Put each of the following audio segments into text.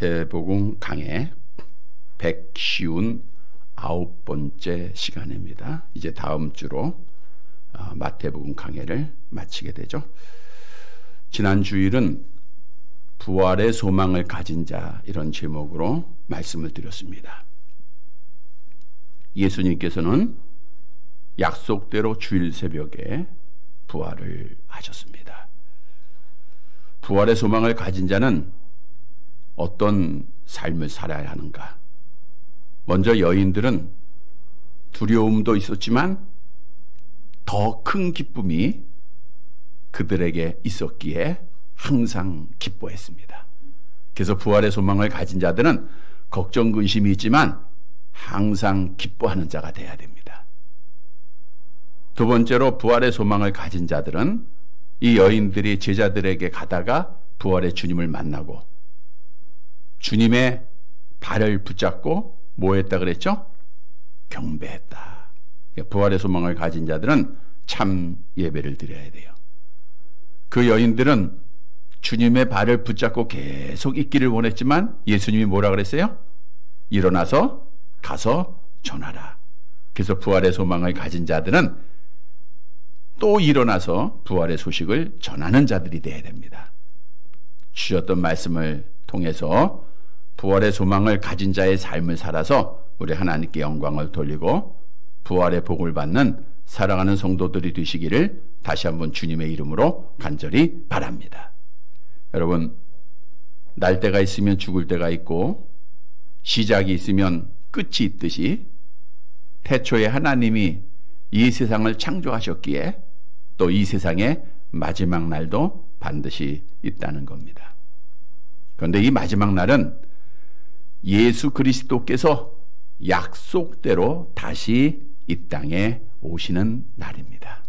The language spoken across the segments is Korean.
마태복음 강해 159번째 시간입니다. 이제 다음 주로 마태복음 강해를 마치게 되죠. 지난 주일은 부활의 소망을 가진 자, 이런 제목으로 말씀을 드렸습니다. 예수님께서는 약속대로 주일 새벽에 부활을 하셨습니다. 부활의 소망을 가진 자는 어떤 삶을 살아야 하는가? 먼저 여인들은 두려움도 있었지만 더 큰 기쁨이 그들에게 있었기에 항상 기뻐했습니다. 그래서 부활의 소망을 가진 자들은 걱정, 근심이 있지만 항상 기뻐하는 자가 되어야 됩니다. 두 번째로 부활의 소망을 가진 자들은 이 여인들이 제자들에게 가다가 부활의 주님을 만나고 주님의 발을 붙잡고 뭐 했다 그랬죠? 경배했다. 부활의 소망을 가진 자들은 참 예배를 드려야 돼요. 그 여인들은 주님의 발을 붙잡고 계속 있기를 원했지만 예수님이 뭐라 그랬어요? 일어나서 가서 전하라. 그래서 부활의 소망을 가진 자들은 또 일어나서 부활의 소식을 전하는 자들이 되어야 됩니다. 주셨던 말씀을 통해서 부활의 소망을 가진 자의 삶을 살아서 우리 하나님께 영광을 돌리고 부활의 복을 받는 살아가는 성도들이 되시기를 다시 한번 주님의 이름으로 간절히 바랍니다. 여러분, 날 때가 있으면 죽을 때가 있고 시작이 있으면 끝이 있듯이 태초에 하나님이 이 세상을 창조하셨기에 또 이 세상의 마지막 날도 반드시 있다는 겁니다. 그런데 이 마지막 날은 예수 그리스도께서 약속대로 다시 이 땅에 오시는 날입니다.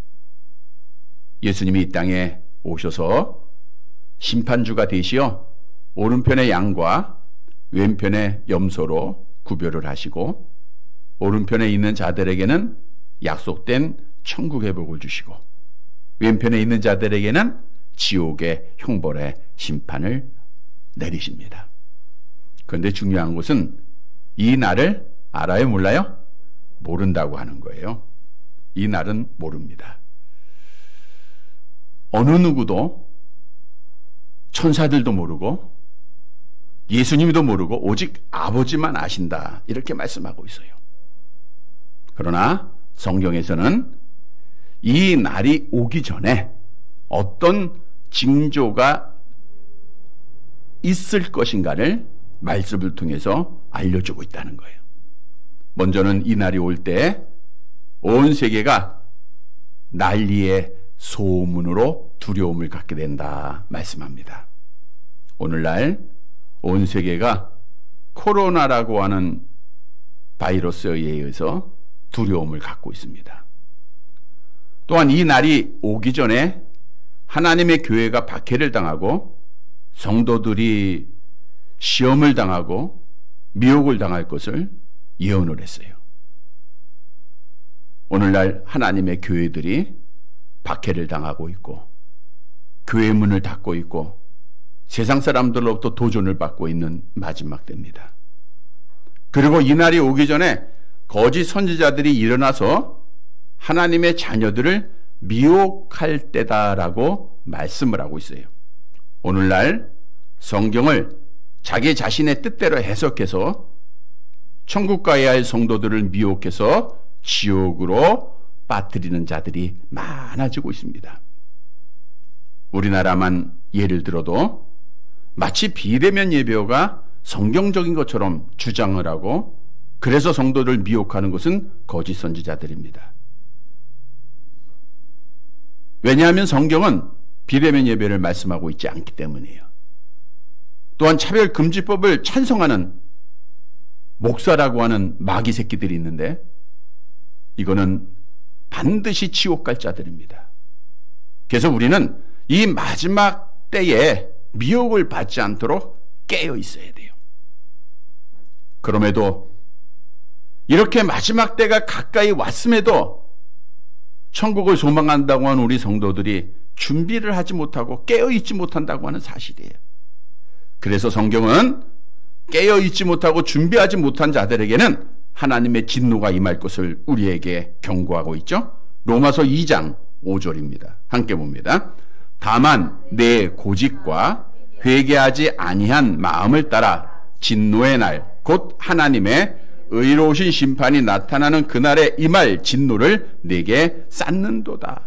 예수님이 이 땅에 오셔서 심판주가 되시어 오른편의 양과 왼편의 염소로 구별을 하시고 오른편에 있는 자들에게는 약속된 천국의 복을 주시고 왼편에 있는 자들에게는 지옥의 형벌의 심판을 내리십니다. 그런데 중요한 것은 이 날을 알아요, 몰라요? 모른다고 하는 거예요. 이 날은 모릅니다. 어느 누구도 천사들도 모르고 예수님도 모르고 오직 아버지만 아신다, 이렇게 말씀하고 있어요. 그러나 성경에서는 이 날이 오기 전에 어떤 징조가 있을 것인가를 말씀을 통해서 알려주고 있다는 거예요. 먼저는 이 날이 올 때 온 세계가 난리의 소문으로 두려움을 갖게 된다 말씀합니다. 오늘날 온 세계가 코로나라고 하는 바이러스에 의해서 두려움을 갖고 있습니다. 또한 이 날이 오기 전에 하나님의 교회가 박해를 당하고 성도들이 시험을 당하고 미혹을 당할 것을 예언을 했어요. 오늘날 하나님의 교회들이 박해를 당하고 있고 교회 문을 닫고 있고 세상 사람들로부터 도전을 받고 있는 마지막 때입니다. 그리고 이 날이 오기 전에 거짓 선지자들이 일어나서 하나님의 자녀들을 미혹할 때다라고 말씀을 하고 있어요. 오늘날 성경을 자기 자신의 뜻대로 해석해서 천국 가야 할 성도들을 미혹해서 지옥으로 빠뜨리는 자들이 많아지고 있습니다. 우리나라만 예를 들어도 마치 비대면 예배가 성경적인 것처럼 주장을 하고 그래서 성도를 미혹하는 것은 거짓 선지자들입니다. 왜냐하면 성경은 비대면 예배를 말씀하고 있지 않기 때문이에요. 또한 차별금지법을 찬성하는 목사라고 하는 마귀 새끼들이 있는데 이거는 반드시 지옥 갈 자들입니다. 그래서 우리는 이 마지막 때에 미혹을 받지 않도록 깨어 있어야 돼요. 그럼에도 이렇게 마지막 때가 가까이 왔음에도 천국을 소망한다고 하는 우리 성도들이 준비를 하지 못하고 깨어 있지 못한다고 하는 사실이에요. 그래서 성경은 깨어있지 못하고 준비하지 못한 자들에게는 하나님의 진노가 임할 것을 우리에게 경고하고 있죠. 로마서 2장 5절입니다. 함께 봅니다. 다만 내 고집과 회개하지 아니한 마음을 따라 진노의 날, 곧 하나님의 의로우신 심판이 나타나는 그날에 임할 진노를 내게 쌓는도다.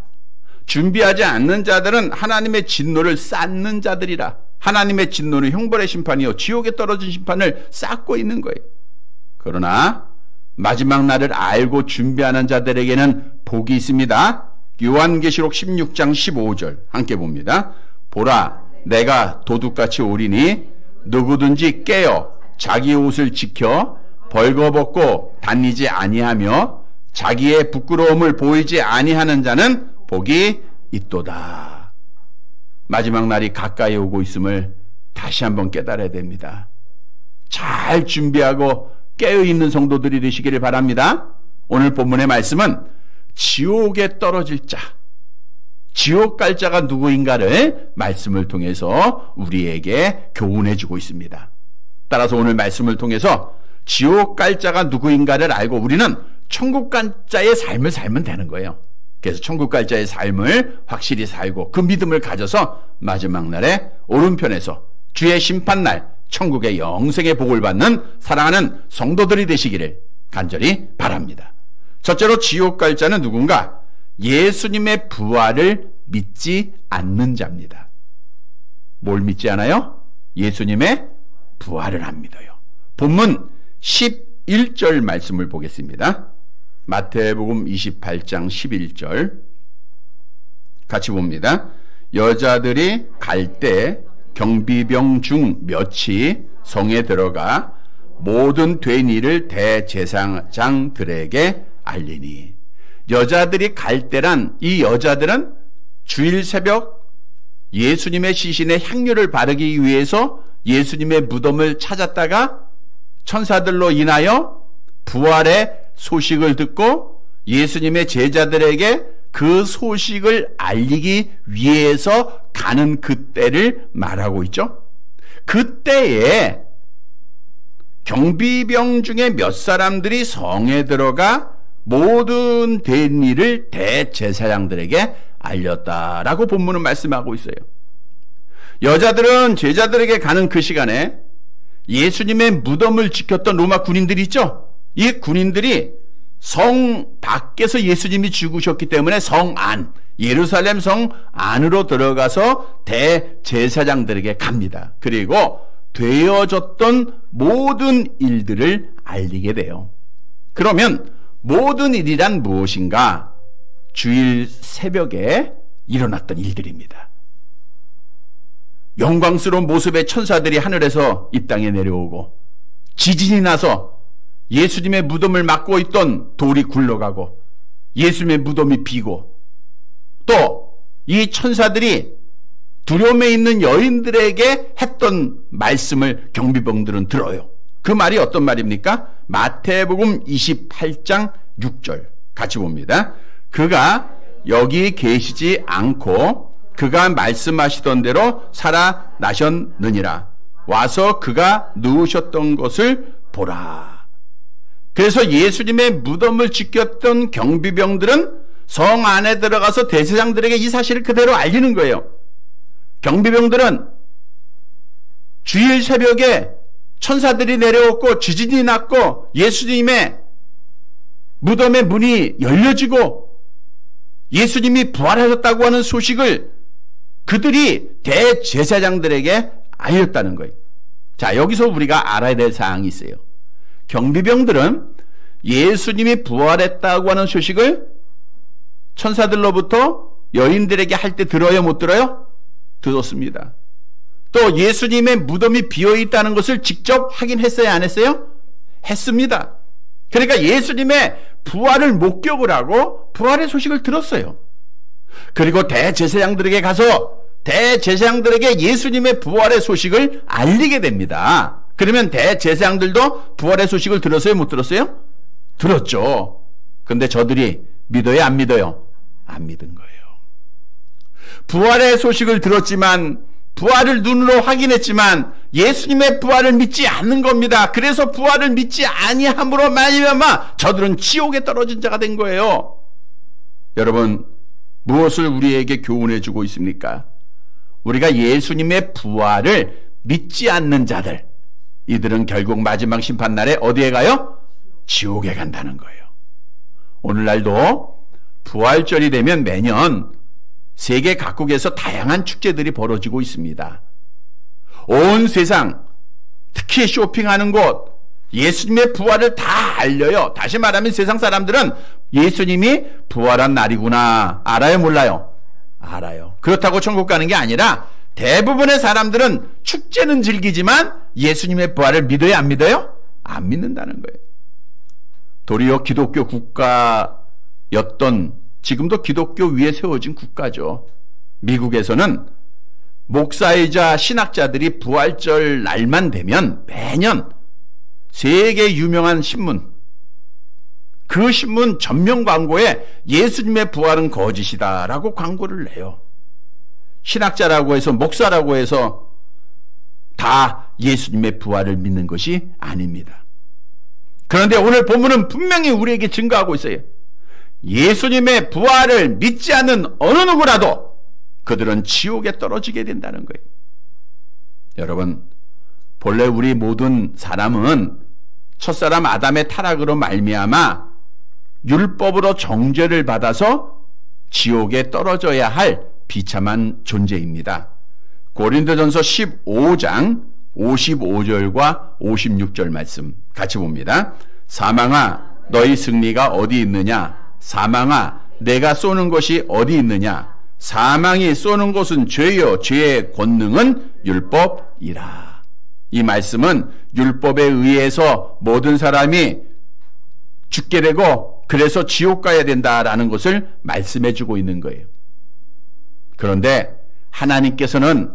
준비하지 않는 자들은 하나님의 진노를 쌓는 자들이라. 하나님의 진노는 형벌의 심판이요 지옥에 떨어진 심판을 쌓고 있는 거예요. 그러나 마지막 날을 알고 준비하는 자들에게는 복이 있습니다. 요한계시록 16장 15절 함께 봅니다. 보라, 내가 도둑같이 오리니 누구든지 깨어 자기 옷을 지켜 벌거벗고 다니지 아니하며 자기의 부끄러움을 보이지 아니하는 자는 복이 있도다. 마지막 날이 가까이 오고 있음을 다시 한번 깨달아야 됩니다. 잘 준비하고 깨어있는 성도들이 되시기를 바랍니다. 오늘 본문의 말씀은 지옥에 떨어질 자, 지옥 갈 자가 누구인가를 말씀을 통해서 우리에게 교훈해 주고 있습니다. 따라서 오늘 말씀을 통해서 지옥 갈 자가 누구인가를 알고 우리는 천국 갈 자의 삶을 살면 되는 거예요. 그래서 천국 갈 자의 삶을 확실히 살고 그 믿음을 가져서 마지막 날에 오른편에서 주의 심판날 천국의 영생의 복을 받는 사랑하는 성도들이 되시기를 간절히 바랍니다. 첫째로 지옥 갈 자는 누군가? 예수님의 부활을 믿지 않는 자입니다. 뭘 믿지 않아요? 예수님의 부활을 안 믿어요. 본문 11절 말씀을 보겠습니다. 마태복음 28장 11절 같이 봅니다. 여자들이 갈 때 경비병 중 몇이 성에 들어가 모든 된 일을 대제사장들에게 알리니. 여자들이 갈 때란 이 여자들은 주일 새벽 예수님의 시신에 향유를 바르기 위해서 예수님의 무덤을 찾았다가 천사들로 인하여 부활의 소식을 듣고 예수님의 제자들에게 그 소식을 알리기 위해서 가는 그때를 말하고 있죠. 그때에 경비병 중에 몇 사람들이 성에 들어가 모든 된 일을 대제사장들에게 알렸다라고 본문은 말씀하고 있어요. 여자들은 제자들에게 가는 그 시간에 예수님의 무덤을 지켰던 로마 군인들이 있죠. 이 군인들이 성 밖에서 예수님이 죽으셨기 때문에 성 안, 예루살렘 성 안으로 들어가서 대제사장들에게 갑니다. 그리고 되어졌던 모든 일들을 알리게 돼요. 그러면 모든 일이란 무엇인가? 주일 새벽에 일어났던 일들입니다. 영광스러운 모습의 천사들이 하늘에서 이 땅에 내려오고 지진이 나서 예수님의 무덤을 막고 있던 돌이 굴러가고 예수님의 무덤이 비고 또 이 천사들이 두려움에 있는 여인들에게 했던 말씀을 경비병들은 들어요. 그 말이 어떤 말입니까? 마태복음 28장 6절 같이 봅니다. 그가 여기 계시지 않고 그가 말씀하시던 대로 살아나셨느니라. 와서 그가 누우셨던 것을 보라. 그래서 예수님의 무덤을 지켰던 경비병들은 성 안에 들어가서 대제사장들에게 이 사실을 그대로 알리는 거예요. 경비병들은 주일 새벽에 천사들이 내려왔고 지진이 났고 예수님의 무덤의 문이 열려지고 예수님이 부활하셨다고 하는 소식을 그들이 대제사장들에게 알렸다는 거예요. 자, 여기서 우리가 알아야 될 사항이 있어요. 경비병들은 예수님이 부활했다고 하는 소식을 천사들로부터 여인들에게 할 때 들어요, 못 들어요? 들었습니다. 또 예수님의 무덤이 비어있다는 것을 직접 확인했어요, 안 했어요? 했습니다. 그러니까 예수님의 부활을 목격을 하고 부활의 소식을 들었어요. 그리고 대제사장들에게 가서 대제사장들에게 예수님의 부활의 소식을 알리게 됩니다. 그러면 대제사장들도 부활의 소식을 들었어요, 못 들었어요? 들었죠. 근데 저들이 믿어요, 안 믿어요? 안 믿은 거예요. 부활의 소식을 들었지만 부활을 눈으로 확인했지만 예수님의 부활을 믿지 않는 겁니다. 그래서 부활을 믿지 아니함으로 말미암아 저들은 지옥에 떨어진 자가 된 거예요. 여러분, 무엇을 우리에게 교훈해 주고 있습니까? 우리가 예수님의 부활을 믿지 않는 자들, 이들은 결국 마지막 심판날에 어디에 가요? 지옥에 간다는 거예요. 오늘날도 부활절이 되면 매년 세계 각국에서 다양한 축제들이 벌어지고 있습니다. 온 세상, 특히 쇼핑하는 곳, 예수님의 부활을 다 알려요. 다시 말하면 세상 사람들은 예수님이 부활한 날이구나 알아요, 몰라요? 알아요. 그렇다고 천국 가는 게 아니라 대부분의 사람들은 축제는 즐기지만 예수님의 부활을 믿어요, 안 믿어요? 안 믿는다는 거예요. 도리어 기독교 국가였던, 지금도 기독교 위에 세워진 국가죠. 미국에서는 목사이자 신학자들이 부활절 날만 되면 매년 세계 유명한 신문, 그 신문 전면 광고에 예수님의 부활은 거짓이다라고 광고를 내요. 신학자라고 해서, 목사라고 해서 다 예수님의 부활을 믿는 것이 아닙니다. 그런데 오늘 본문은 분명히 우리에게 증거하고 있어요. 예수님의 부활을 믿지 않는 어느 누구라도 그들은 지옥에 떨어지게 된다는 거예요. 여러분, 본래 우리 모든 사람은 첫사람 아담의 타락으로 말미암아 율법으로 정죄를 받아서 지옥에 떨어져야 할 비참한 존재입니다. 고린도전서 15장 55절과 56절 말씀 같이 봅니다. 사망아, 너희 승리가 어디 있느냐? 사망아, 내가 쏘는 것이 어디 있느냐? 사망이 쏘는 것은 죄요, 죄의 권능은 율법이라. 이 말씀은 율법에 의해서 모든 사람이 죽게 되고 그래서 지옥 가야 된다라는 것을 말씀해 주고 있는 거예요. 그런데 하나님께서는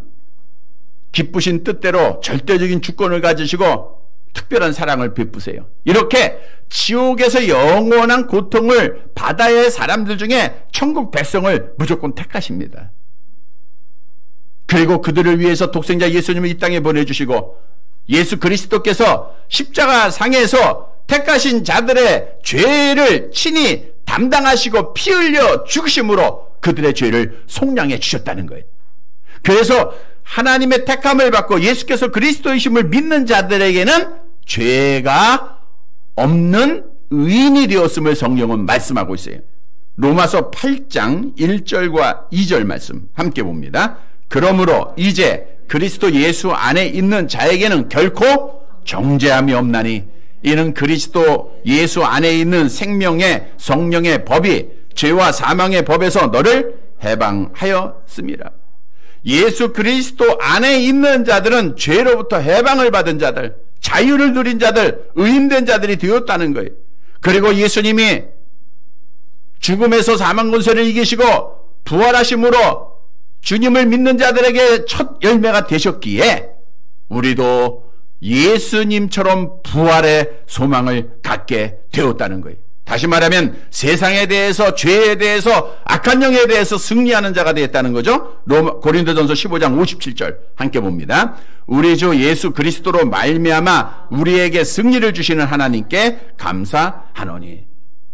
기쁘신 뜻대로 절대적인 주권을 가지시고 특별한 사랑을 베푸세요. 이렇게 지옥에서 영원한 고통을 받아야 할 사람들 중에 천국 백성을 무조건 택하십니다. 그리고 그들을 위해서 독생자 예수님을 이 땅에 보내주시고 예수 그리스도께서 십자가 상에서 택하신 자들의 죄를 친히 담당하시고 피 흘려 죽으심으로 그들의 죄를 속량해 주셨다는 거예요. 그래서 하나님의 택함을 받고 예수께서 그리스도이심을 믿는 자들에게는 죄가 없는 의인이 되었음을 성경은 말씀하고 있어요. 로마서 8장 1절과 2절 말씀 함께 봅니다. 그러므로 이제 그리스도 예수 안에 있는 자에게는 결코 정죄함이 없나니 이는 그리스도 예수 안에 있는 생명의 성령의 법이 죄와 사망의 법에서 너를 해방하였습니다. 예수 그리스도 안에 있는 자들은 죄로부터 해방을 받은 자들, 자유를 누린 자들, 의인된 자들이 되었다는 거예요. 그리고 예수님이 죽음에서 사망 권세를 이기시고 부활하심으로 주님을 믿는 자들에게 첫 열매가 되셨기에 우리도 예수님처럼 부활의 소망을 갖게 되었다는 거예요. 다시 말하면 세상에 대해서, 죄에 대해서, 악한 영에 대해서 승리하는 자가 되었다는 거죠. 고린도전서 15장 57절 함께 봅니다. 우리 주 예수 그리스도로 말미암아 우리에게 승리를 주시는 하나님께 감사하노니.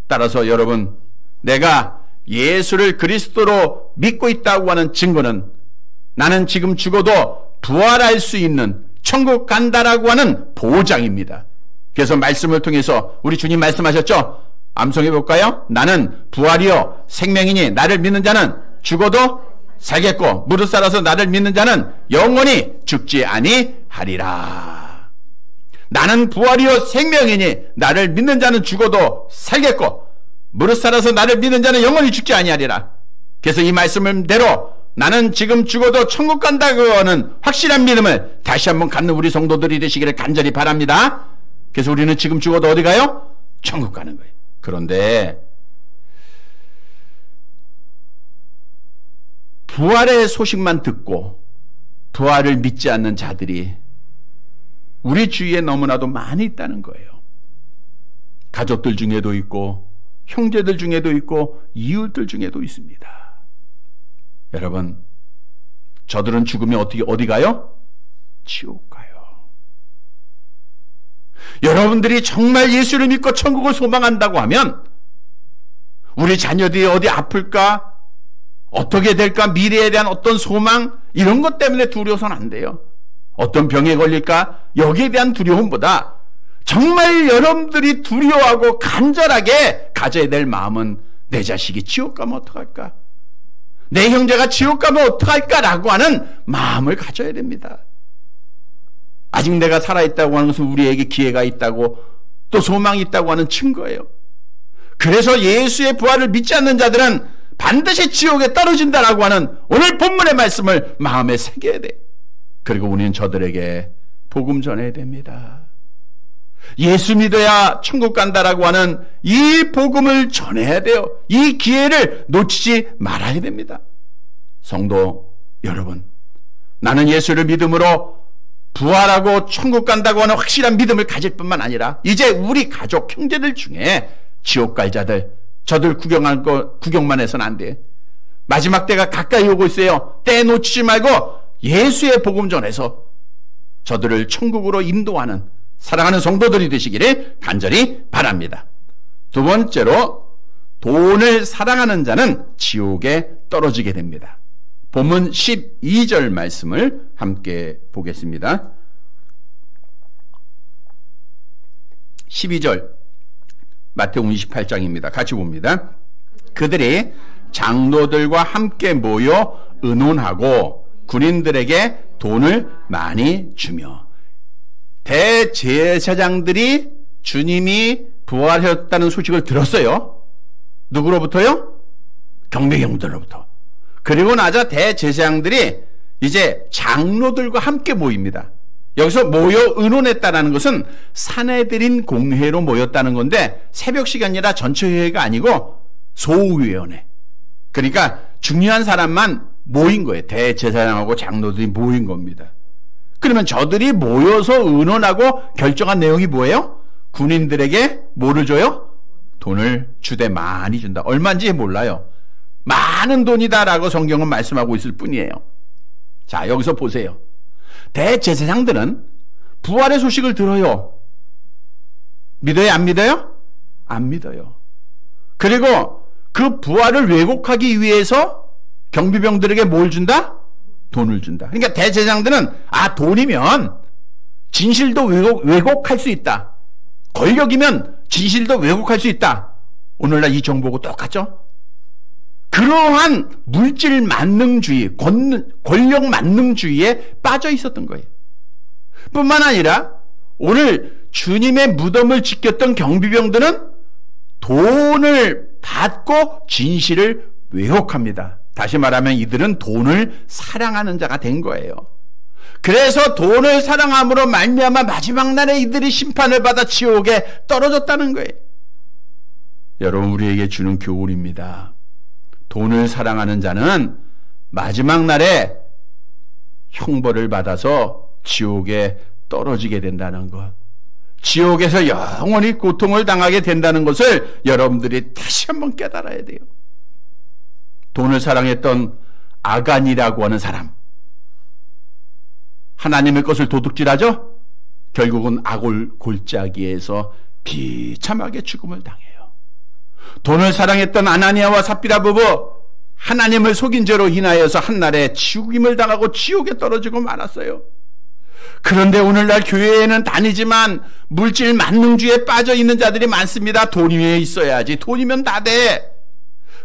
따라서 여러분, 내가 예수를 그리스도로 믿고 있다고 하는 증거는 나는 지금 죽어도 부활할 수 있는 천국 간다라고 하는 보장입니다. 그래서 말씀을 통해서 우리 주님 말씀하셨죠? 암송해 볼까요? 나는 부활이요 생명이니 나를 믿는 자는 죽어도 살겠고 무릇 살아서 나를 믿는 자는 영원히 죽지 아니하리라. 나는 부활이요 생명이니 나를 믿는 자는 죽어도 살겠고 무릇 살아서 나를 믿는 자는 영원히 죽지 아니하리라. 그래서 이 말씀대로 나는 지금 죽어도 천국 간다고 하는 확실한 믿음을 다시 한번 갖는 우리 성도들이 되시기를 간절히 바랍니다. 그래서 우리는 지금 죽어도 어디 가요? 천국 가는 거예요. 그런데 부활의 소식만 듣고 부활을 믿지 않는 자들이 우리 주위에 너무나도 많이 있다는 거예요. 가족들 중에도 있고 형제들 중에도 있고 이웃들 중에도 있습니다. 여러분, 저들은 죽으면 어디 가요? 지옥 가요. 여러분들이 정말 예수를 믿고 천국을 소망한다고 하면 우리 자녀들이 어디 아플까? 어떻게 될까? 미래에 대한 어떤 소망? 이런 것 때문에 두려워서는 안 돼요. 어떤 병에 걸릴까? 여기에 대한 두려움보다 정말 여러분들이 두려워하고 간절하게 가져야 될 마음은 내 자식이 지옥 가면 어떡할까? 내 형제가 지옥 가면 어떡할까라고 하는 마음을 가져야 됩니다. 아직 내가 살아있다고 하는 것은 우리에게 기회가 있다고 또 소망이 있다고 하는 증거예요. 그래서 예수의 부활을 믿지 않는 자들은 반드시 지옥에 떨어진다라고 하는 오늘 본문의 말씀을 마음에 새겨야 돼. 그리고 우리는 저들에게 복음 전해야 됩니다. 예수 믿어야 천국 간다라고 하는 이 복음을 전해야 돼요. 이 기회를 놓치지 말아야 됩니다. 성도 여러분, 나는 예수를 믿음으로 부활하고 천국 간다고 하는 확실한 믿음을 가질 뿐만 아니라 이제 우리 가족, 형제들 중에 지옥 갈 자들, 저들 구경만 해서는 안 돼. 마지막 때가 가까이 오고 있어요. 때 놓치지 말고 예수의 복음 전해서 저들을 천국으로 인도하는 사랑하는 성도들이 되시기를 간절히 바랍니다. 두 번째로, 돈을 사랑하는 자는 지옥에 떨어지게 됩니다. 본문 12절 말씀을 함께 보겠습니다. 12절 마태복음 28장입니다. 같이 봅니다. 그들이 장로들과 함께 모여 의논하고 군인들에게 돈을 많이 주며, 대제사장들이 주님이 부활하셨다는 소식을 들었어요. 누구로부터요? 경비병들로부터. 그리고 나자 대제사장들이 이제 장로들과 함께 모입니다. 여기서 모여 의논했다는 것은 사내들인 공회로 모였다는 건데 새벽 시간이라 전체 회의가 아니고 소위원회. 그러니까 중요한 사람만 모인 거예요. 대제사장하고 장로들이 모인 겁니다. 그러면 저들이 모여서 의논하고 결정한 내용이 뭐예요? 군인들에게 뭐를 줘요? 돈을 주되 많이 준다. 얼마인지 몰라요. 많은 돈이다라고 성경은 말씀하고 있을 뿐이에요. 자, 여기서 보세요. 대제사장들은 부활의 소식을 들어요. 믿어요? 안 믿어요? 안 믿어요. 그리고 그 부활을 왜곡하기 위해서 경비병들에게 뭘 준다? 돈을 준다. 그러니까 대제사장들은 돈이면 진실도 왜곡할 수 있다. 권력이면 진실도 왜곡할 수 있다. 오늘날 이 정보하고 똑같죠? 그러한 물질 만능주의, 권력 만능주의에 빠져 있었던 거예요. 뿐만 아니라 오늘 주님의 무덤을 지켰던 경비병들은 돈을 받고 진실을 왜곡합니다. 다시 말하면 이들은 돈을 사랑하는 자가 된 거예요. 그래서 돈을 사랑함으로 말미암아 마지막 날에 이들이 심판을 받아 지옥에 떨어졌다는 거예요. 여러분, 우리에게 주는 교훈입니다. 돈을 사랑하는 자는 마지막 날에 형벌을 받아서 지옥에 떨어지게 된다는 것, 지옥에서 영원히 고통을 당하게 된다는 것을 여러분들이 다시 한번 깨달아야 돼요. 돈을 사랑했던 아간이라고 하는 사람, 하나님의 것을 도둑질하죠? 결국은 아골 골짜기에서 비참하게 죽음을 당해요. 돈을 사랑했던 아나니아와 삽비라 부부, 하나님을 속인 죄로 인하여서 한날에 죽임을 당하고 지옥에 떨어지고 말았어요. 그런데 오늘날 교회에는 다니지만 물질 만능주의에 빠져 있는 자들이 많습니다. 돈이 있어야지, 돈이면 다 돼.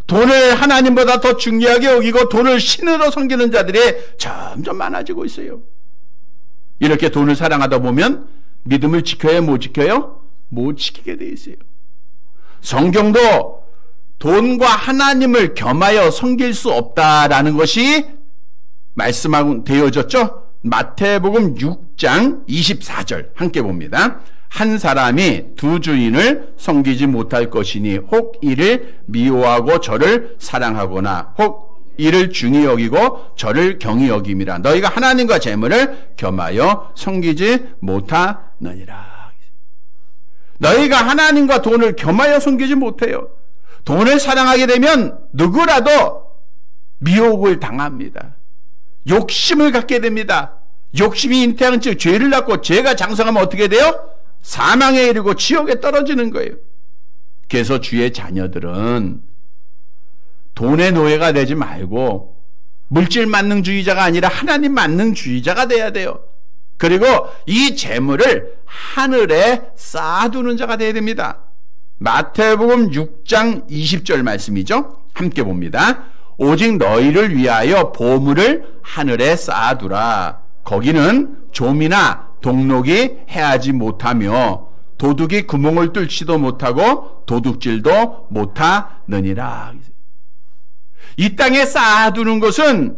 돈을 하나님보다 더 중요하게 여기고 돈을 신으로 섬기는 자들이 점점 많아지고 있어요. 이렇게 돈을 사랑하다 보면 믿음을 지켜야 못 지켜요? 못 지키게 돼 있어요. 성경도 돈과 하나님을 겸하여 섬길 수 없다라는 것이 말씀하고 되어졌죠? 마태복음 6장 24절 함께 봅니다. 한 사람이 두 주인을 섬기지 못할 것이니 혹 이를 미워하고 저를 사랑하거나 혹 이를 중히 여기고 저를 경히 여김이라. 너희가 하나님과 재물을 겸하여 섬기지 못하느니라. 너희가 하나님과 돈을 겸하여 섬기지 못해요. 돈을 사랑하게 되면 누구라도 미혹을 당합니다. 욕심을 갖게 됩니다. 욕심이 잉태한 즉 죄를 낳고 죄가 장성하면 어떻게 돼요? 사망에 이르고 지옥에 떨어지는 거예요. 그래서 주의 자녀들은 돈의 노예가 되지 말고 물질 만능주의자가 아니라 하나님 만능주의자가 돼야 돼요. 그리고 이 재물을 하늘에 쌓아두는 자가 되어야 됩니다. 마태복음 6장 20절 말씀이죠. 함께 봅니다. 오직 너희를 위하여 보물을 하늘에 쌓아두라. 거기는 좀이나 동록이 해하지 못하며 도둑이 구멍을 뚫지도 못하고 도둑질도 못하느니라. 이 땅에 쌓아두는 것은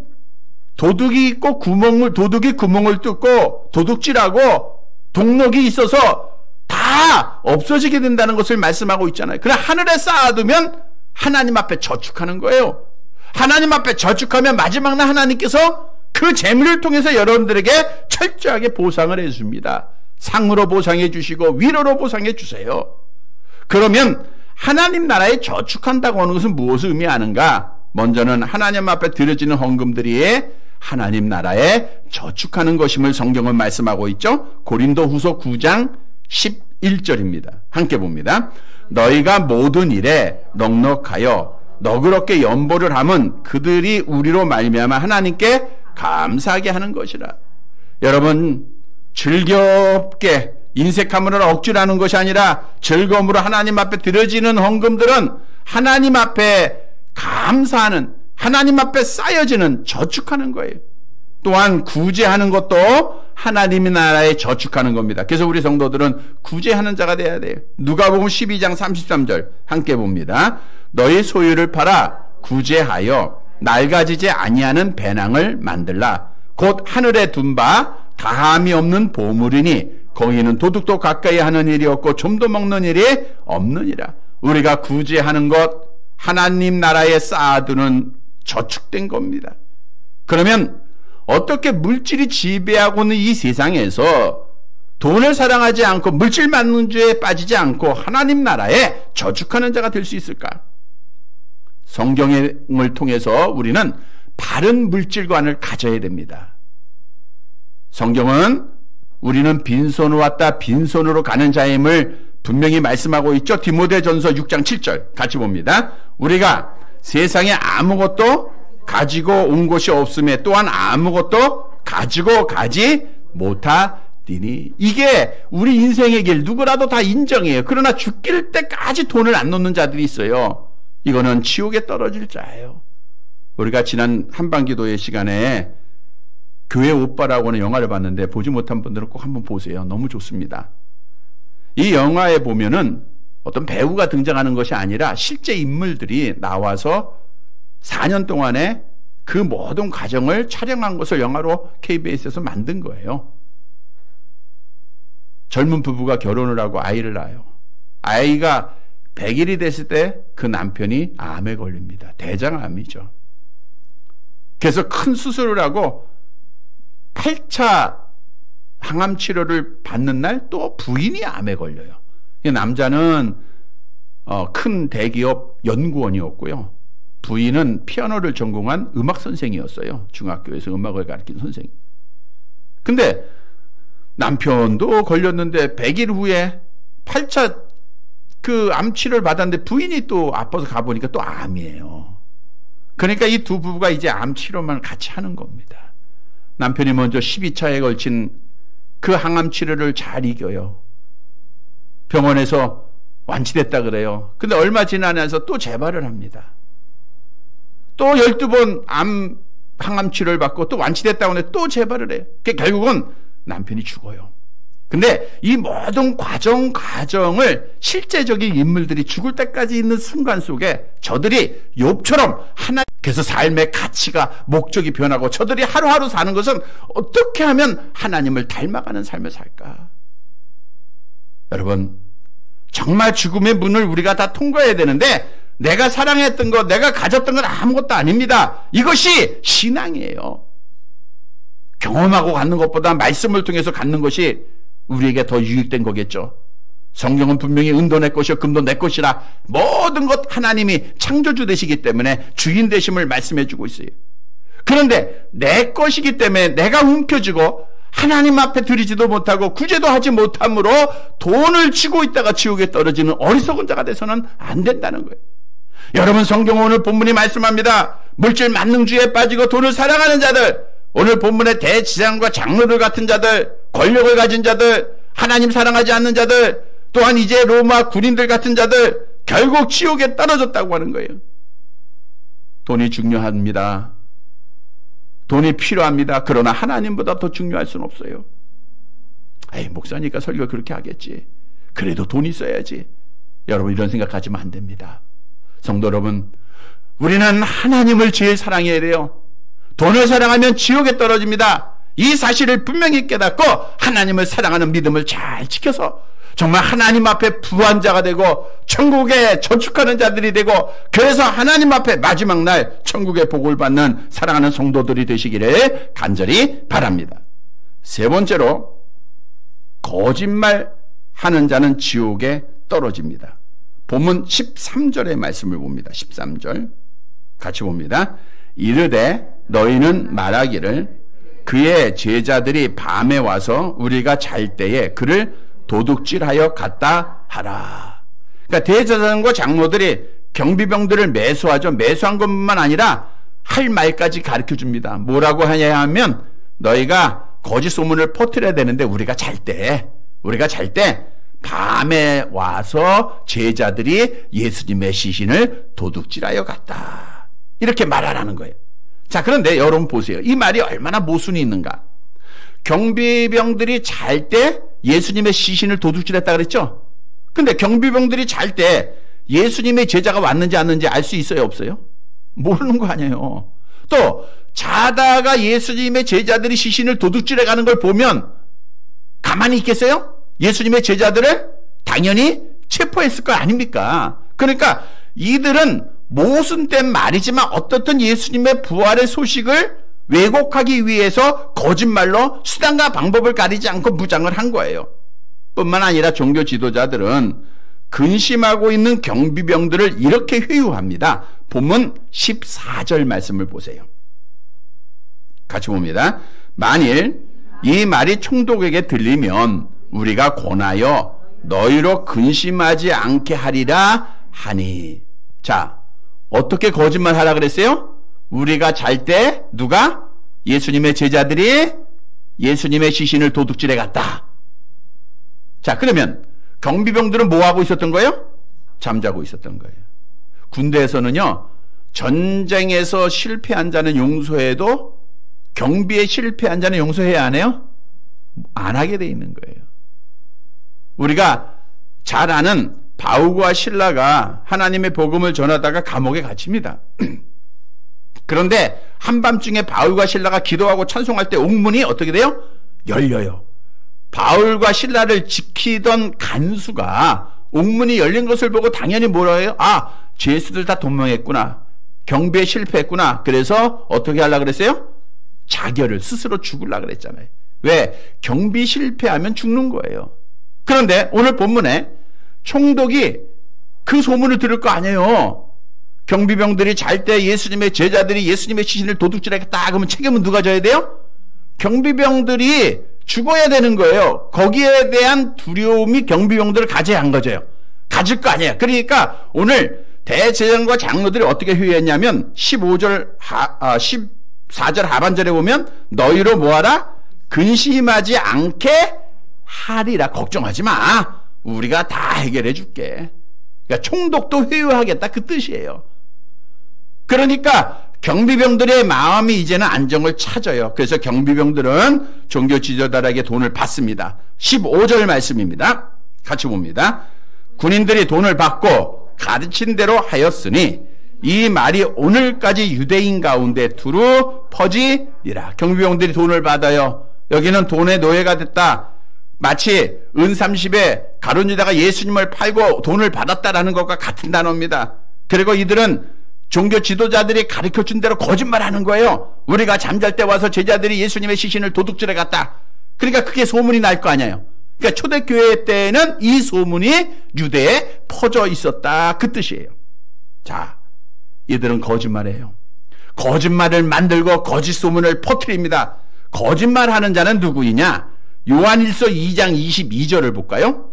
도둑이 구멍을 뚫고 도둑질하고 동록이 있어서 다 없어지게 된다는 것을 말씀하고 있잖아요. 그러나 하늘에 쌓아두면 하나님 앞에 저축하는 거예요. 하나님 앞에 저축하면 마지막 날 하나님께서 그 재물을 통해서 여러분들에게 철저하게 보상을 해줍니다. 상으로 보상해 주시고 위로로 보상해 주세요. 그러면 하나님 나라에 저축한다고 하는 것은 무엇을 의미하는가? 먼저는 하나님 앞에 드려지는 헌금들이 하나님 나라에 저축하는 것임을 성경은 말씀하고 있죠. 고린도후서 9장 11절입니다. 함께 봅니다. 너희가 모든 일에 넉넉하여 너그럽게 연보를 하면 그들이 우리로 말미암아 하나님께 감사하게 하는 것이라. 여러분, 즐겁게 인색함으로 억지로 하는 것이 아니라 즐거움으로 하나님 앞에 드려지는 헌금들은 하나님 앞에 감사하는, 하나님 앞에 쌓여지는, 저축하는 거예요. 또한 구제하는 것도 하나님의 나라에 저축하는 겁니다. 그래서 우리 성도들은 구제하는 자가 돼야 돼요. 누가복음 12장 33절 함께 봅니다. 너희 소유를 팔아 구제하여 낡아지지 아니하는 배낭을 만들라. 곧 하늘에 둔 바 다함이 없는 보물이니 거기는 도둑도 가까이 하는 일이 없고 좀도 먹는 일이 없느니라. 우리가 구제하는 것 하나님 나라에 쌓아두는 저축된 겁니다. 그러면 어떻게 물질이 지배하고 있는 이 세상에서 돈을 사랑하지 않고 물질 만능주의에 빠지지 않고 하나님 나라에 저축하는 자가 될 수 있을까? 성경을 통해서 우리는 바른 물질관을 가져야 됩니다. 성경은 우리는 빈손으로 왔다 빈손으로 가는 자임을 분명히 말씀하고 있죠. 디모데전서 6장 7절 같이 봅니다. 우리가 세상에 아무것도 가지고 온 것이 없음에 또한 아무것도 가지고 가지 못하리니. 이게 우리 인생의 길 누구라도 다 인정해요. 그러나 죽길 때까지 돈을 안 놓는 자들이 있어요. 이거는 지옥에 떨어질 자예요. 우리가 지난 한반기도의 시간에 교회 오빠라고 하는 영화를 봤는데 보지 못한 분들은 꼭 한번 보세요. 너무 좋습니다. 이 영화에 보면은 어떤 배우가 등장하는 것이 아니라 실제 인물들이 나와서 4년 동안에 그 모든 과정을 촬영한 것을 영화로 KBS에서 만든 거예요. 젊은 부부가 결혼을 하고 아이를 낳아요. 아이가 100일이 됐을 때 그 남편이 암에 걸립니다. 대장암이죠. 그래서 큰 수술을 하고 8차 항암 치료를 받는 날 또 부인이 암에 걸려요. 남자는 큰 대기업 연구원이었고요. 부인은 피아노를 전공한 음악 선생이었어요. 중학교에서 음악을 가르친 선생님. 근데 남편도 걸렸는데 100일 후에 8차 그 암치료를 받았는데 부인이 또 아파서 가보니까 또 암이에요. 그러니까 이 두 부부가 이제 암치료만 같이 하는 겁니다. 남편이 먼저 12차에 걸친 그 항암 치료를 잘 이겨요. 병원에서 완치됐다 그래요. 근데 얼마 지나면서 또 재발을 합니다. 또 12번 항암 치료를 받고 또 완치됐다고 하는데 또 재발을 해요. 결국은 남편이 죽어요. 근데 이 모든 과정을 실제적인 인물들이 죽을 때까지 있는 순간 속에 저들이 욥처럼 그래서 삶의 가치가 목적이 변하고 저들이 하루하루 사는 것은 어떻게 하면 하나님을 닮아가는 삶을 살까? 여러분, 정말 죽음의 문을 우리가 다 통과해야 되는데 내가 사랑했던 것, 내가 가졌던 건 아무것도 아닙니다. 이것이 신앙이에요. 경험하고 갖는 것보다 말씀을 통해서 갖는 것이 우리에게 더 유익된 거겠죠. 성경은 분명히 은도 내 것이요 금도 내 것이라 모든 것 하나님이 창조주 되시기 때문에 주인 되심을 말씀해 주고 있어요. 그런데 내 것이기 때문에 내가 움켜쥐고 하나님 앞에 드리지도 못하고 구제도 하지 못함으로 돈을 쥐고 있다가 지옥에 떨어지는 어리석은 자가 돼서는 안 된다는 거예요. 여러분, 성경 오늘 본문이 말씀합니다. 물질 만능주의에 빠지고 돈을 사랑하는 자들, 오늘 본문의 대지장과 장로들 같은 자들, 권력을 가진 자들, 하나님 사랑하지 않는 자들, 또한 이제 로마 군인들 같은 자들, 결국 지옥에 떨어졌다고 하는 거예요. 돈이 중요합니다. 돈이 필요합니다. 그러나 하나님보다 더 중요할 수는 없어요. 에이, 목사니까 설교 그렇게 하겠지. 그래도 돈 있어야지. 여러분, 이런 생각하시면 안 됩니다. 성도 여러분, 우리는 하나님을 제일 사랑해야 돼요. 돈을 사랑하면 지옥에 떨어집니다. 이 사실을 분명히 깨닫고 하나님을 사랑하는 믿음을 잘 지켜서 정말 하나님 앞에 부한 자가 되고 천국에 저축하는 자들이 되고, 그래서 하나님 앞에 마지막 날 천국의 복을 받는 사랑하는 성도들이 되시기를 간절히 바랍니다. 세 번째로, 거짓말하는 자는 지옥에 떨어집니다. 본문 13절의 말씀을 봅니다. 13절 같이 봅니다. 이르되 너희는 말하기를 그의 제자들이 밤에 와서 우리가 잘 때에 그를 도둑질하여 갔다 하라. 그러니까 대제사장과 장로들이 경비병들을 매수하죠. 매수한 것뿐만 아니라 할 말까지 가르쳐 줍니다. 뭐라고 하냐 하면, 너희가 거짓 소문을 퍼뜨려야 되는데 우리가 잘 때 밤에 와서 제자들이 예수님의 시신을 도둑질하여 갔다, 이렇게 말하라는 거예요. 자, 그런데 여러분 보세요. 이 말이 얼마나 모순이 있는가. 경비병들이 잘 때 예수님의 시신을 도둑질했다 그랬죠? 근데 경비병들이 잘 때 예수님의 제자가 왔는지 안 왔는지 알 수 있어요, 없어요? 모르는 거 아니에요. 또 자다가 예수님의 제자들이 시신을 도둑질해 가는 걸 보면 가만히 있겠어요? 예수님의 제자들을 당연히 체포했을 거 아닙니까? 그러니까 이들은 모순된 말이지만 어떻든 예수님의 부활의 소식을 왜곡하기 위해서 거짓말로 수단과 방법을 가리지 않고 무장을 한 거예요. 뿐만 아니라 종교 지도자들은 근심하고 있는 경비병들을 이렇게 회유합니다. 본문 14절 말씀을 보세요. 같이 봅니다. 만일 이 말이 총독에게 들리면 우리가 권하여 너희로 근심하지 않게 하리라 하니. 자, 어떻게 거짓말 하라 그랬어요? 우리가 잘 때 누가? 예수님의 제자들이 예수님의 시신을 도둑질해 갔다. 자, 그러면 경비병들은 뭐 하고 있었던 거예요? 잠자고 있었던 거예요. 군대에서는요, 전쟁에서 실패한 자는 용서해도 경비에 실패한 자는 용서해야 안 해요? 안 하게 돼 있는 거예요. 우리가 잘 아는 바울과 실라가 하나님의 복음을 전하다가 감옥에 갇힙니다. 그런데 한밤중에 바울과 실라가 기도하고 찬송할 때 옥문이 어떻게 돼요? 열려요. 바울과 실라를 지키던 간수가 옥문이 열린 것을 보고 당연히 뭐라 해요? 아, 죄수들 다 도망했구나. 경비에 실패했구나. 그래서 어떻게 하려고 그랬어요? 자결을, 스스로 죽으려고 그랬잖아요. 왜? 경비 실패하면 죽는 거예요. 그런데 오늘 본문에 총독이 그 소문을 들을 거 아니에요. 경비병들이 잘 때 예수님의 제자들이 예수님의 시신을 도둑질하겠다 그러면 책임은 누가 져야 돼요? 경비병들이 죽어야 되는 거예요. 거기에 대한 두려움이 경비병들을 가져야 한 거죠. 가질 거 아니에요. 그러니까 오늘 대제사장과 장로들이 어떻게 회유했냐면 14절 하반절에 보면 너희로 뭐하라? 근심하지 않게 하리라. 걱정하지 마. 우리가 다 해결해 줄게. 그러니까 총독도 회유하겠다, 그 뜻이에요. 그러니까 경비병들의 마음이 이제는 안정을 찾아요. 그래서 경비병들은 종교 지도자들에게 돈을 받습니다. 15절 말씀입니다. 같이 봅니다. 군인들이 돈을 받고 가르친 대로 하였으니 이 말이 오늘까지 유대인 가운데 두루 퍼지리라. 경비병들이 돈을 받아요. 여기는 돈의 노예가 됐다. 마치 은 30에 가룟유다가 예수님을 팔고 돈을 받았다라는 것과 같은 단어입니다. 그리고 이들은 종교 지도자들이 가르쳐준 대로 거짓말하는 거예요. 우리가 잠잘 때 와서 제자들이 예수님의 시신을 도둑질해 갔다. 그러니까 그게 소문이 날 거 아니에요. 그러니까 초대교회 때는 이 소문이 유대에 퍼져 있었다, 그 뜻이에요. 자, 이들은 거짓말이에요. 거짓말을 만들고 거짓 소문을 퍼뜨립니다. 거짓말하는 자는 누구이냐? 요한일서 2장 22절을 볼까요?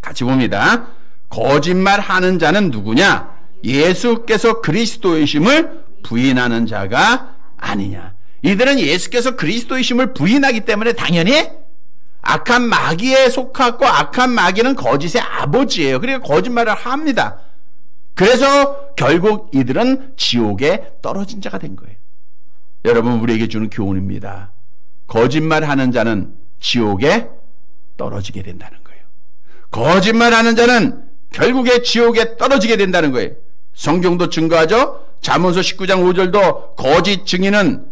같이 봅니다. 거짓말하는 자는 누구냐? 예수께서 그리스도이심을 부인하는 자가 아니냐. 이들은 예수께서 그리스도이심을 부인하기 때문에 당연히 악한 마귀에 속하고 악한 마귀는 거짓의 아버지예요. 그러니까 거짓말을 합니다. 그래서 결국 이들은 지옥에 떨어진 자가 된 거예요. 여러분, 우리에게 주는 교훈입니다. 거짓말하는 자는 지옥에 떨어지게 된다는 거예요. 거짓말하는 자는 결국에 지옥에 떨어지게 된다는 거예요. 성경도 증거하죠. 잠언서 19장 5절도 거짓 증인은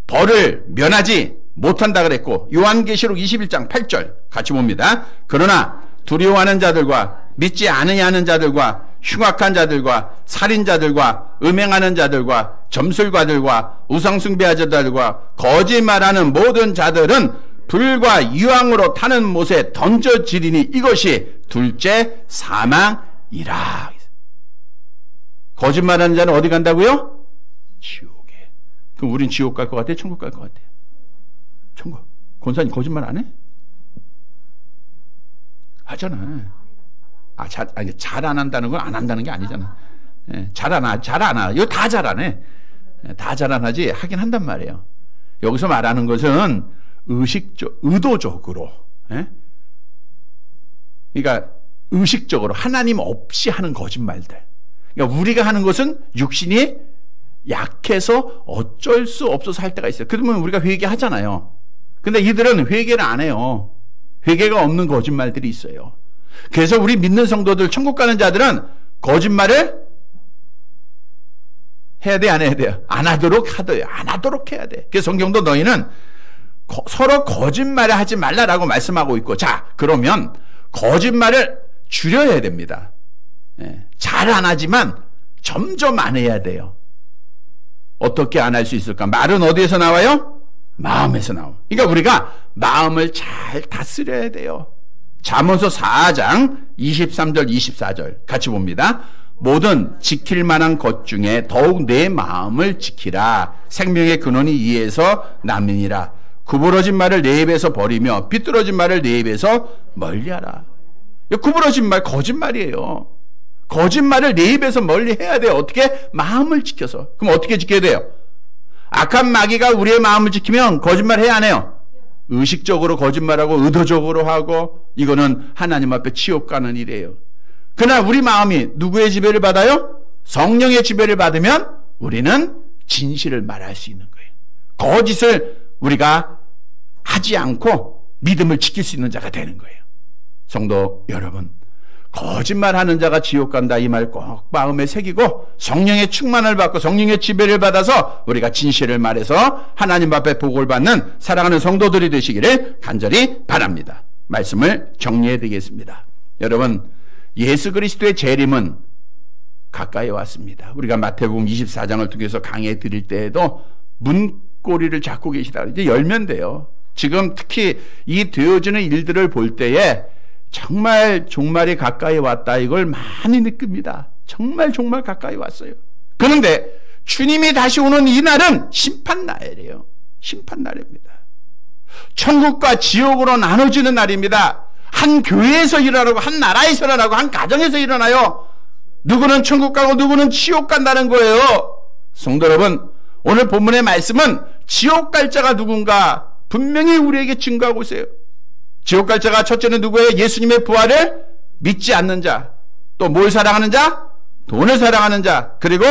벌을 면하지 못한다 그랬고, 요한계시록 21장 8절 같이 봅니다. 그러나 두려워하는 자들과 믿지 않으냐는 자들과 흉악한 자들과 살인자들과 음행하는 자들과 점술가들과 우상숭배하는 자들과 거짓말하는 모든 자들은 불과 유황으로 타는 못에 던져지리니 이것이 둘째 사망이라. 거짓말하는 자는 어디 간다고요? 지옥에. 그럼 우린 지옥 갈 것 같아요? 천국 갈 것 같아요? 천국. 권사님 거짓말 안 해? 하잖아. 잘 안 한다는 건 안 한다는 게 아니잖아. 예, 잘 안 하. 이거 다 잘 안 해. 다 잘 안 하지. 하긴 한단 말이에요. 여기서 말하는 것은 의도적으로. 예? 그러니까 의식적으로 하나님 없이 하는 거짓말들. 그러니까 우리가 하는 것은 육신이 약해서 어쩔 수 없어서 할 때가 있어요. 그러면 우리가 회개하잖아요. 근데 이들은 회개를 안 해요. 회개가 없는 거짓말들이 있어요. 그래서 우리 믿는 성도들, 천국 가는 자들은 거짓말을 해야 돼, 안 해야 돼요? 안 하도록 해야 돼. 그래서 성경도 너희는 서로 거짓말을 하지 말라라고 말씀하고 있고, 자, 그러면 거짓말을 줄여야 됩니다. 예, 잘 안 하지만 점점 안 해야 돼요. 어떻게 안 할 수 있을까? 말은 어디에서 나와요? 마음에서 나와요. 그러니까 우리가 마음을 잘 다스려야 돼요. 잠언서 4장 23절 24절 같이 봅니다. 모든 지킬 만한 것 중에 더욱 내 마음을 지키라. 생명의 근원이 이에서 남이니라. 구부러진 말을 내 입에서 버리며 비뚤어진 말을 내 입에서 멀리하라. 구부러진 말 거짓말이에요. 거짓말을 내 입에서 멀리 해야 돼요. 어떻게? 마음을 지켜서. 그럼 어떻게 지켜야 돼요? 악한 마귀가 우리의 마음을 지키면 거짓말 해야 안 해요? 의식적으로 거짓말하고 의도적으로 하고, 이거는 하나님 앞에 지옥 가는 일이에요. 그러나 우리 마음이 누구의 지배를 받아요? 성령의 지배를 받으면 우리는 진실을 말할 수 있는 거예요. 거짓을 우리가 하지 않고 믿음을 지킬 수 있는 자가 되는 거예요. 성도 여러분, 거짓말하는 자가 지옥 간다 이 말 꼭 마음에 새기고 성령의 충만을 받고 성령의 지배를 받아서 우리가 진실을 말해서 하나님 앞에 복을 받는 사랑하는 성도들이 되시기를 간절히 바랍니다. 말씀을 정리해 드리겠습니다. 여러분, 예수 그리스도의 재림은 가까이 왔습니다. 우리가 마태복음 24장을 통해서 강해 드릴 때에도 문고리를 잡고 계시다. 이제 열면 돼요. 지금 특히 이 되어지는 일들을 볼 때에 정말 종말이 가까이 왔다, 이걸 많이 느낍니다. 정말 가까이 왔어요. 그런데 주님이 다시 오는 이 날은 심판날이에요. 심판날입니다. 천국과 지옥으로 나눠지는 날입니다. 한 교회에서 일어나고 한 나라에서 일어나고 한 가정에서 일어나요. 누구는 천국 가고 누구는 지옥 간다는 거예요. 성도 여러분, 오늘 본문의 말씀은 지옥 갈 자가 누군가 분명히 우리에게 증거하고 있어요. 지옥 갈 자가 첫째는 누구예요? 예수님의 부활을 믿지 않는 자. 또 뭘 사랑하는 자? 돈을 사랑하는 자. 그리고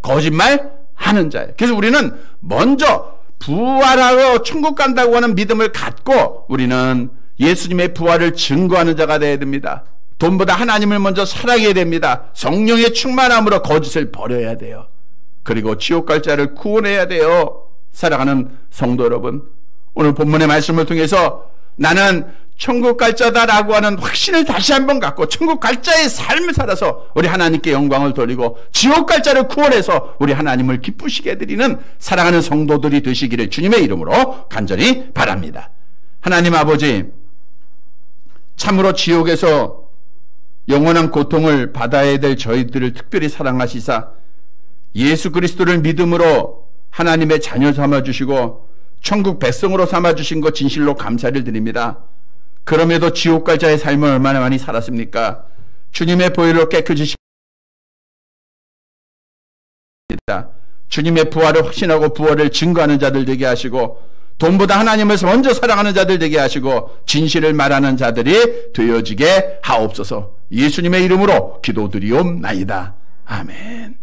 거짓말 하는 자예요. 그래서 우리는 먼저 부활하러 천국 간다고 하는 믿음을 갖고 우리는 예수님의 부활을 증거하는 자가 되어야 됩니다. 돈보다 하나님을 먼저 사랑해야 됩니다. 성령의 충만함으로 거짓을 버려야 돼요. 그리고 지옥 갈 자를 구원해야 돼요. 사랑하는 성도 여러분, 오늘 본문의 말씀을 통해서 나는 천국 갈 자다라고 하는 확신을 다시 한번 갖고 천국 갈 자의 삶을 살아서 우리 하나님께 영광을 돌리고 지옥 갈 자를 구원해서 우리 하나님을 기쁘시게 해드리는 사랑하는 성도들이 되시기를 주님의 이름으로 간절히 바랍니다. 하나님 아버지, 참으로 지옥에서 영원한 고통을 받아야 될 저희들을 특별히 사랑하시사 예수 그리스도를 믿음으로 하나님의 자녀 삼아주시고 천국 백성으로 삼아주신 것 진실로 감사를 드립니다. 그럼에도 지옥 갈 자의 삶을 얼마나 많이 살았습니까? 주님의 보혈로 깨끗이 주님의 부활을 확신하고 부활을 증거하는 자들 되게 하시고 돈보다 하나님을 먼저 사랑하는 자들 되게 하시고 진실을 말하는 자들이 되어지게 하옵소서. 예수님의 이름으로 기도드리옵나이다. 아멘.